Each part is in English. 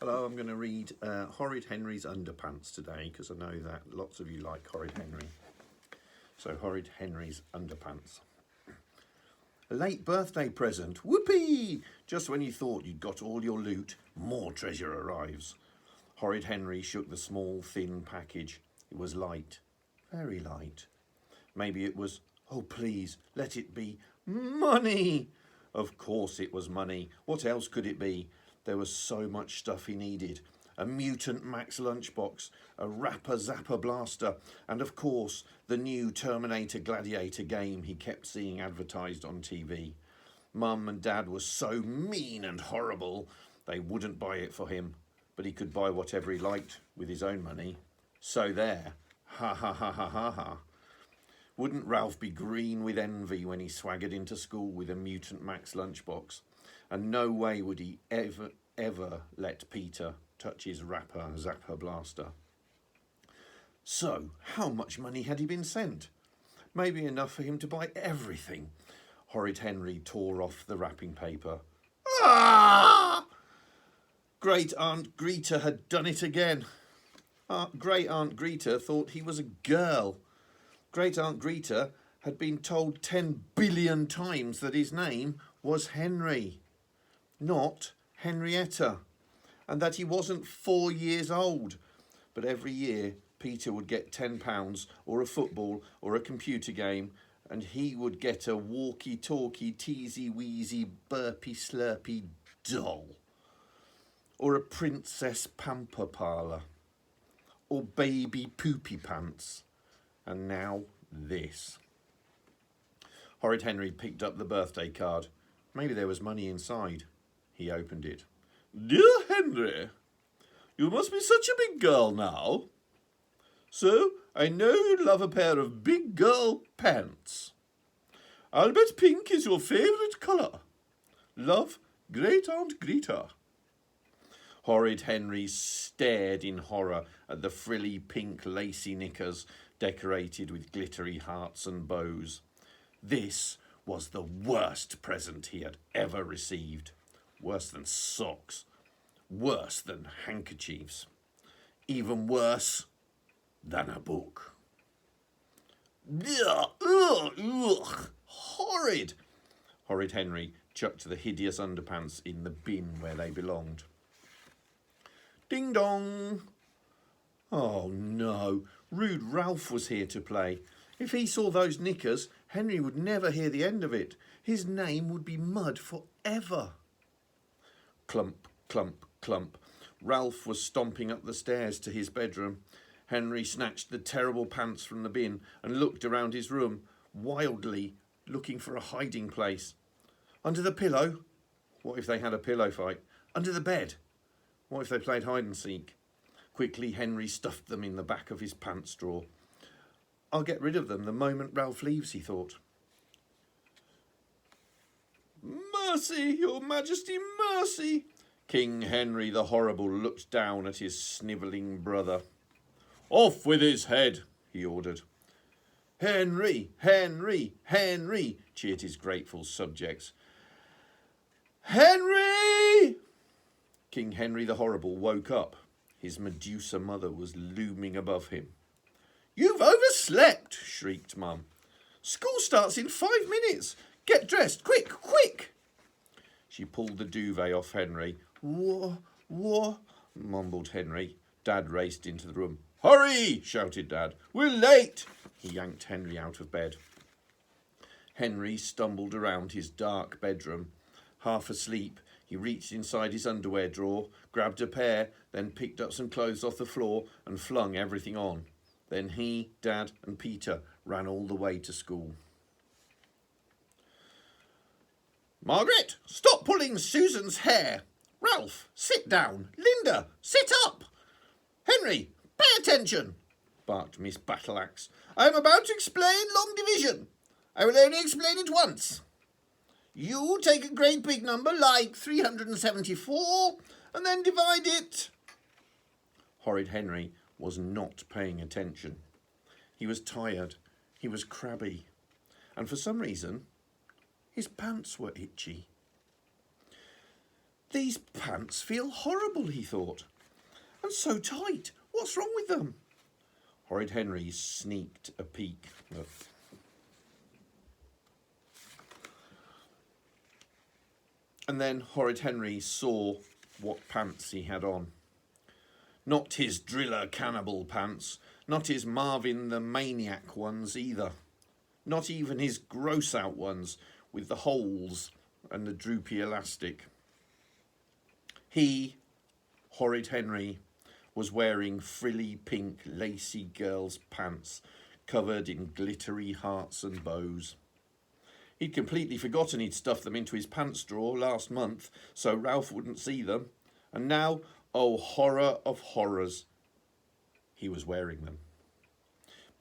Hello, I'm going to read Horrid Henry's Underpants today because I know that lots of you like Horrid Henry. So, Horrid Henry's Underpants. A late birthday present. Whoopee! Just when you thought you'd got all your loot, more treasure arrives. Horrid Henry shook the small, thin package. It was light, very light. Maybe it was, oh please, let it be money. Of course it was money. What else could it be? There was so much stuff he needed. A mutant Max lunchbox, a rapper zapper blaster, and of course the new Terminator Gladiator game he kept seeing advertised on TV. Mum and Dad were so mean and horrible they wouldn't buy it for him, but he could buy whatever he liked with his own money. So there, ha ha ha ha ha ha. Wouldn't Ralph be green with envy when he swaggered into school with a mutant Max lunchbox? And no way would he ever let Peter touch his rapper zapper blaster. So, how much money had he been sent? Maybe enough for him to buy everything. Horrid Henry tore off the wrapping paper. Ah! Great Aunt Greta had done it again. Great Aunt Greta thought he was a girl. Great Aunt Greta had been told 10 billion times that his name was Henry, not Henrietta, and that he wasn't 4 years old. But every year Peter would get £10 or a football or a computer game, and he would get a walkie-talkie, teasy-weasy, burpy-slurpy doll, or a princess pamper parlour, or baby poopy pants. And now this. Horrid Henry picked up the birthday card. Maybe there was money inside. He opened it. Dear Henry, you must be such a big girl now. So, I know you'd love a pair of big girl pants. I'll bet pink is your favourite colour. Love, Great Aunt Greta. Horrid Henry stared in horror at the frilly pink lacy knickers decorated with glittery hearts and bows. This was the worst present he had ever received. Worse than socks. Worse than handkerchiefs. Even worse than a book. Ugh, ugh, ugh, horrid! Horrid Henry chucked the hideous underpants in the bin where they belonged. Ding dong! Oh no, rude Ralph was here to play. If he saw those knickers, Henry would never hear the end of it. His name would be mud forever. Clump, clump, clump. Ralph was stomping up the stairs to his bedroom. Henry snatched the terrible pants from the bin and looked around his room, wildly looking for a hiding place. Under the pillow? What if they had a pillow fight? Under the bed? What if they played hide and seek? Quickly, Henry stuffed them in the back of his pants drawer. I'll get rid of them the moment Ralph leaves, he thought. Mercy, your majesty, mercy! King Henry the Horrible looked down at his snivelling brother. Off with his head, he ordered. Henry, Henry, Henry, cheered his grateful subjects. Henry! King Henry the Horrible woke up. His Medusa mother was looming above him. You've overslept, shrieked Mum. School starts in 5 minutes. Get dressed, quick, quick! She pulled the duvet off Henry. What, mumbled Henry. Dad raced into the room. Hurry, shouted Dad. We're late. He yanked Henry out of bed. Henry stumbled around his dark bedroom. Half asleep, he reached inside his underwear drawer, grabbed a pair, then picked up some clothes off the floor and flung everything on. Then he, Dad and Peter ran all the way to school. Margaret, stop pulling Susan's hair. Ralph, sit down. Linda, sit up. Henry, pay attention, barked Miss Battleaxe. I am about to explain long division. I will only explain it once. You take a great big number like 374 and then divide it. Horrid Henry was not paying attention. He was tired. He was crabby. And for some reason, his pants were itchy. These pants feel horrible, he thought. And so tight. What's wrong with them? Horrid Henry sneaked a peek. And then Horrid Henry saw what pants he had on. Not his driller cannibal pants, not his Marvin the Maniac ones either. Not even his gross out ones with the holes and the droopy elastic. He, Horrid Henry, was wearing frilly pink lacy girl's pants covered in glittery hearts and bows. He'd completely forgotten he'd stuffed them into his pants drawer last month so Ralph wouldn't see them. And now, oh horror of horrors, he was wearing them.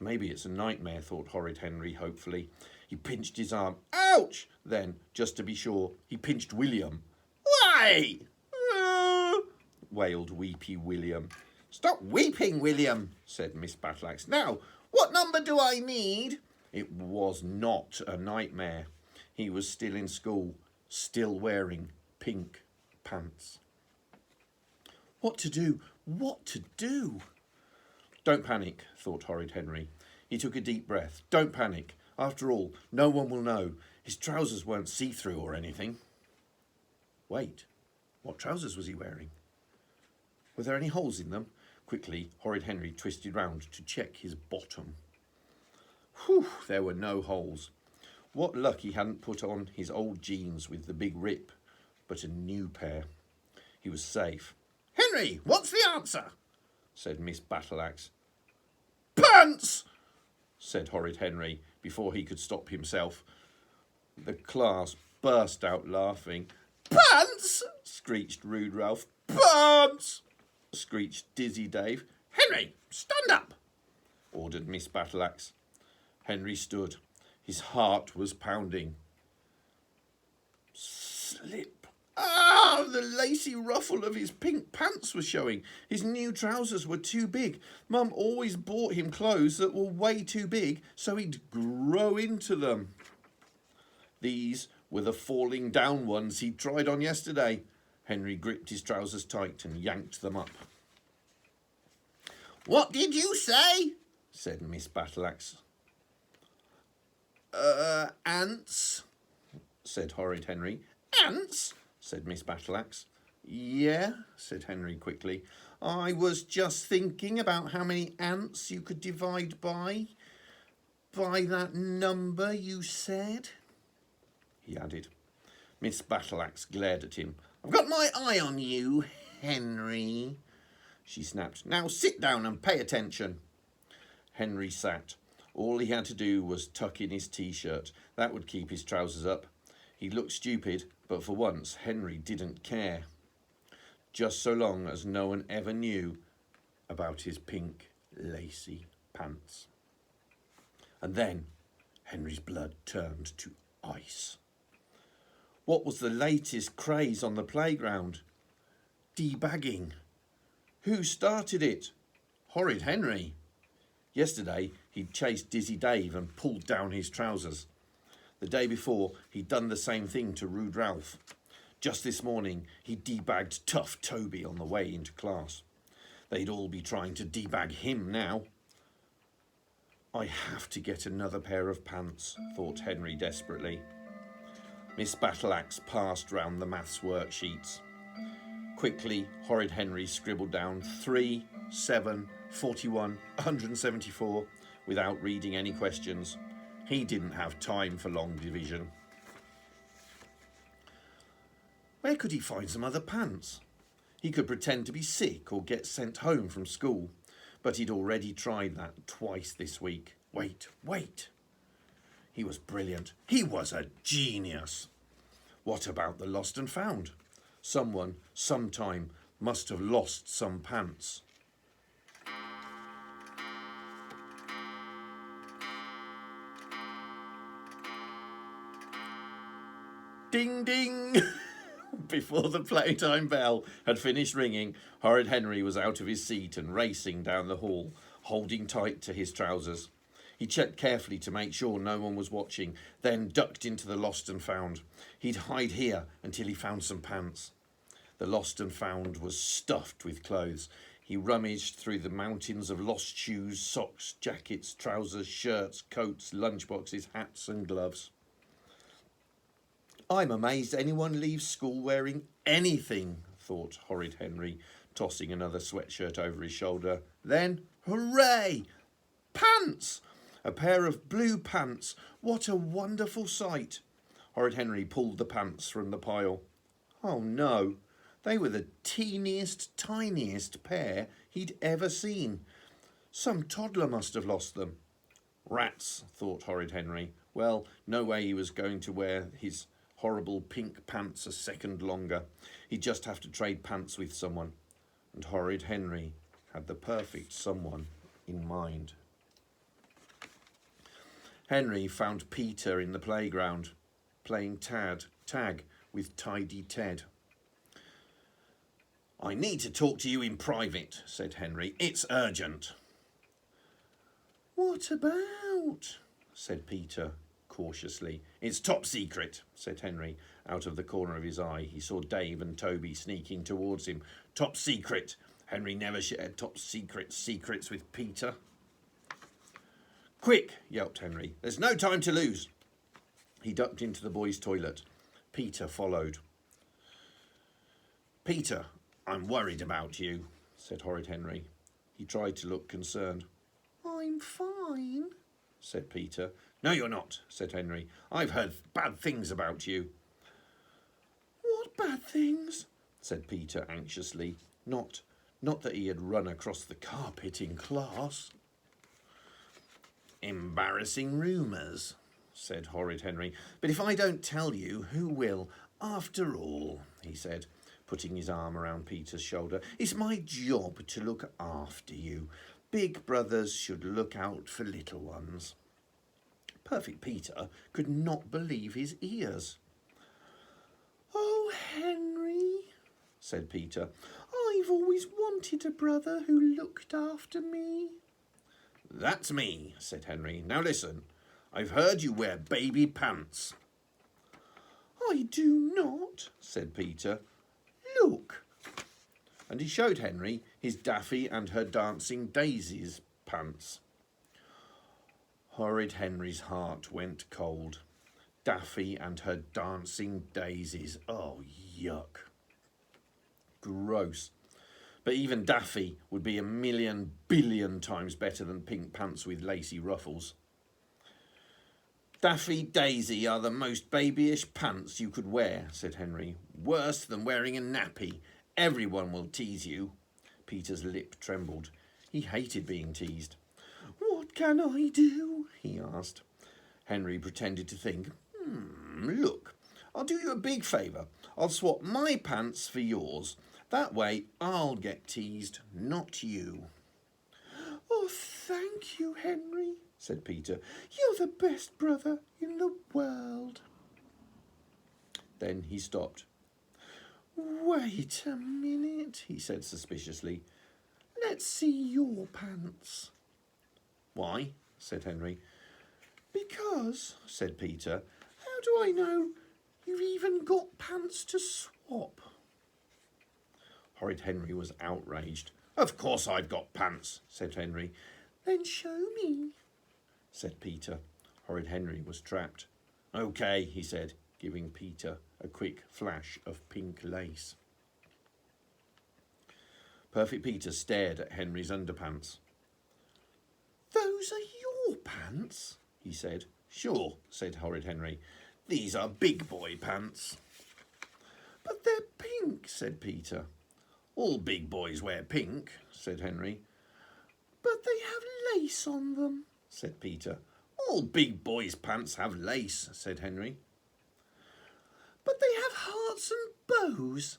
Maybe it's a nightmare, thought Horrid Henry hopefully. He pinched his arm. Ouch! Then, just to be sure, he pinched William. Why? Wailed weepy William. Stop weeping, William, said Miss Battleaxe. Now, what number do I need? It was not a nightmare. He was still in school, still wearing pink pants. What to do? What to do? Don't panic, thought Horrid Henry. He took a deep breath. Don't panic. After all, no one will know. His trousers weren't see-through or anything. Wait, what trousers was he wearing? Were there any holes in them? Quickly, Horrid Henry twisted round to check his bottom. Whew, there were no holes. What luck he hadn't put on his old jeans with the big rip, but a new pair. He was safe. Henry, what's the answer? Said Miss Battleaxe. Pants! Said Horrid Henry before he could stop himself. The class burst out laughing. Pants! Screeched rude Ralph. Pants! Screeched dizzy Dave. Henry, stand up! Ordered Miss Battleaxe. Henry stood. His heart was pounding. Slip. Ah, the lacy ruffle of his pink pants was showing. His new trousers were too big. Mum always bought him clothes that were way too big, so he'd grow into them. These were the falling down ones he'd tried on yesterday. Henry gripped his trousers tight and yanked them up. What did you say? Said Miss Battleaxe. Ants, said Horrid Henry. Ants? Said Miss Battleaxe. Yeah, said Henry quickly. I was just thinking about how many ants you could divide by that number you said, he added. Miss Battleaxe glared at him. I've got my eye on you, Henry, she snapped. Now sit down and pay attention. Henry sat. All he had to do was tuck in his T-shirt. That would keep his trousers up. He looked stupid, but for once Henry didn't care. Just so long as no one ever knew about his pink, lacy pants. And then Henry's blood turned to ice. What was the latest craze on the playground? Debagging. Who started it? Horrid Henry. Yesterday, he'd chased Dizzy Dave and pulled down his trousers. The day before, he'd done the same thing to Rude Ralph. Just this morning, he debagged Tough Toby on the way into class. They'd all be trying to debag him now. I have to get another pair of pants, thought Henry desperately. Miss Battleaxe passed round the maths worksheets. Quickly, Horrid Henry scribbled down 3, 7, 41, 174 without reading any questions. He didn't have time for long division. Where could he find some other pants? He could pretend to be sick or get sent home from school, but he'd already tried that twice this week. Wait. He was brilliant. He was a genius. What about the lost and found? Someone, sometime, must have lost some pants. Ding, ding! Before the playtime bell had finished ringing, Horrid Henry was out of his seat and racing down the hall, holding tight to his trousers. He checked carefully to make sure no one was watching, then ducked into the lost and found. He'd hide here until he found some pants. The lost and found was stuffed with clothes. He rummaged through the mountains of lost shoes, socks, jackets, trousers, shirts, coats, lunchboxes, hats and gloves. I'm amazed anyone leaves school wearing anything, thought Horrid Henry, tossing another sweatshirt over his shoulder. Then, hooray! Pants! A pair of blue pants. What a wonderful sight. Horrid Henry pulled the pants from the pile. Oh no, they were the teeniest, tiniest pair he'd ever seen. Some toddler must have lost them. Rats, thought Horrid Henry. Well, no way he was going to wear his horrible pink pants a second longer. He'd just have to trade pants with someone. And Horrid Henry had the perfect someone in mind. Henry found Peter in the playground, playing tag with Tidy Ted. I need to talk to you in private, said Henry. It's urgent. What about? Said Peter cautiously. It's top secret, said Henry. Out of the corner of his eye, he saw Dave and Toby sneaking towards him. Top secret. Henry never shared top secrets with Peter. Quick, yelped Henry. There's no time to lose. He ducked into the boys' toilet. Peter followed. Peter, I'm worried about you, said Horrid Henry. He tried to look concerned. I'm fine, said Peter. No, you're not, said Henry. I've heard bad things about you. What bad things? Said Peter anxiously. Not that he had run across the carpet in class. Embarrassing rumours, said Horrid Henry. But if I don't tell you, who will? After all, he said, putting his arm around Peter's shoulder, it's my job to look after you. Big brothers should look out for little ones. Perfect Peter could not believe his ears. Oh, Henry, said Peter, I've always wanted a brother who looked after me. That's me, said Henry. Now listen, I've heard you wear baby pants. I do not, said Peter. Look. And he showed Henry his Daffy and her dancing daisies pants. Horrid Henry's heart went cold. Daffy and her dancing daisies. Oh, yuck. Gross. But even Daffy would be 1,000,000 billion times better than pink pants with lacy ruffles. Daffy Daisy are the most babyish pants you could wear, said Henry. Worse than wearing a nappy. Everyone will tease you. Peter's lip trembled. He hated being teased. What can I do? He asked. Henry pretended to think. Look, I'll do you a big favour. I'll swap my pants for yours. That way I'll get teased, not you. Oh, thank you, Henry, said Peter. You're the best brother in the world. Then he stopped. Wait a minute, he said suspiciously. Let's see your pants. Why? Said Henry. Because, said Peter, how do I know you've even got pants to swap? Horrid Henry was outraged. Of course I've got pants, said Henry. Then show me, said Peter. Horrid Henry was trapped. OK, he said, giving Peter a quick flash of pink lace. Perfect Peter stared at Henry's underpants. Those are your pants, he said. Sure, said Horrid Henry. These are big boy pants. But they're pink, said Peter. All big boys wear pink, said Henry. But they have lace on them, said Peter. All big boys' pants have lace, said Henry. But they have hearts and bows,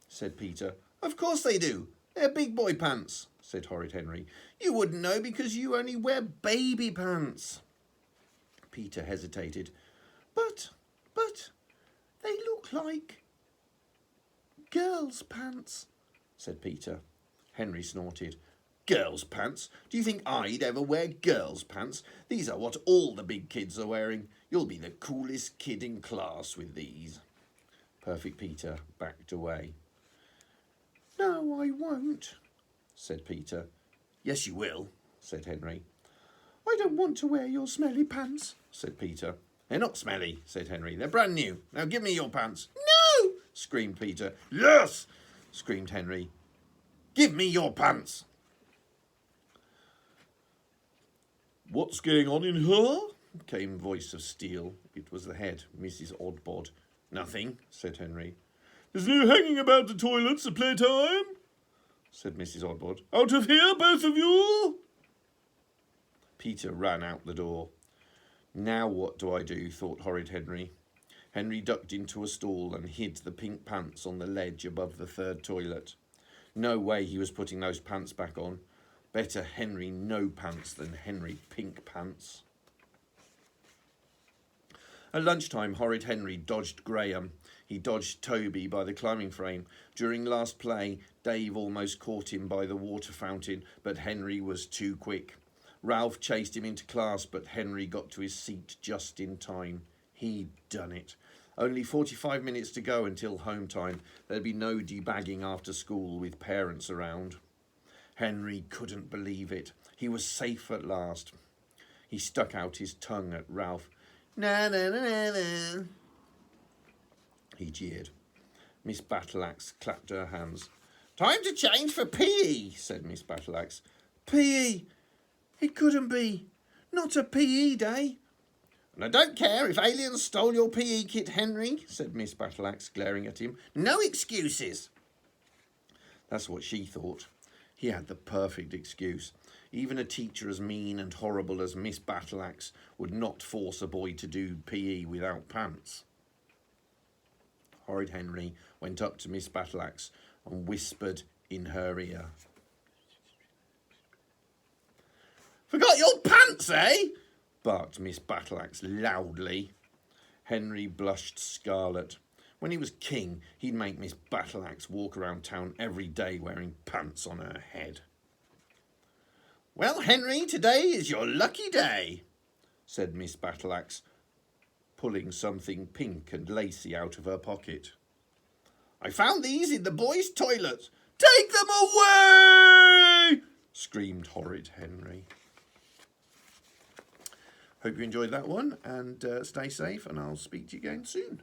said Peter. Of course they do. They're big boy pants, said Horrid Henry. You wouldn't know because you only wear baby pants. Peter hesitated. But, they look like girls' pants, said Peter. Henry snorted. Girls' pants? Do you think I'd ever wear girls' pants? These are what all the big kids are wearing. You'll be the coolest kid in class with these. Perfect Peter backed away. No, I won't, said Peter. Yes, you will, said Henry. I don't want to wear your smelly pants, said Peter. They're not smelly, said Henry. They're brand new. Now give me your pants. No, screamed Peter. Yes, screamed Henry. Give me your pants. What's going on in her? Came voice of steel. It was the head, Mrs. Oddbod. Nothing, said Henry. There's no hanging about the toilets at playtime, said Mrs. Oddbod. Out of here, both of you! Peter ran out the door. Now what do I do, thought Horrid Henry. Henry ducked into a stall and hid the pink pants on the ledge above the third toilet. No way he was putting those pants back on. Better Henry no pants than Henry pink pants. At lunchtime, Horrid Henry dodged Graham. He dodged Toby by the climbing frame. During last play, Dave almost caught him by the water fountain, but Henry was too quick. Ralph chased him into class, but Henry got to his seat just in time. He'd done it. Only 45 minutes to go until home time. There'd be no debagging after school with parents around. Henry couldn't believe it. He was safe at last. He stuck out his tongue at Ralph. Na na na na na. He jeered. Miss Battleaxe clapped her hands. Time to change for PE, said Miss Battleaxe. PE? It couldn't be. Not a PE day. And I don't care if aliens stole your PE kit, Henry, said Miss Battleaxe, glaring at him. No excuses. That's what she thought. He had the perfect excuse. Even a teacher as mean and horrible as Miss Battleaxe would not force a boy to do PE without pants. Horrid Henry went up to Miss Battleaxe and whispered in her ear. Forgot your pants, eh? Barked Miss Battleaxe loudly. Henry blushed scarlet. When he was king, he'd make Miss Battleaxe walk around town every day wearing pants on her head. Well, Henry, today is your lucky day, said Miss Battleaxe, pulling something pink and lacy out of her pocket. I found these in the boys' toilet. Take them away! Screamed Horrid Henry. Hope you enjoyed that one, and stay safe, and I'll speak to you again soon.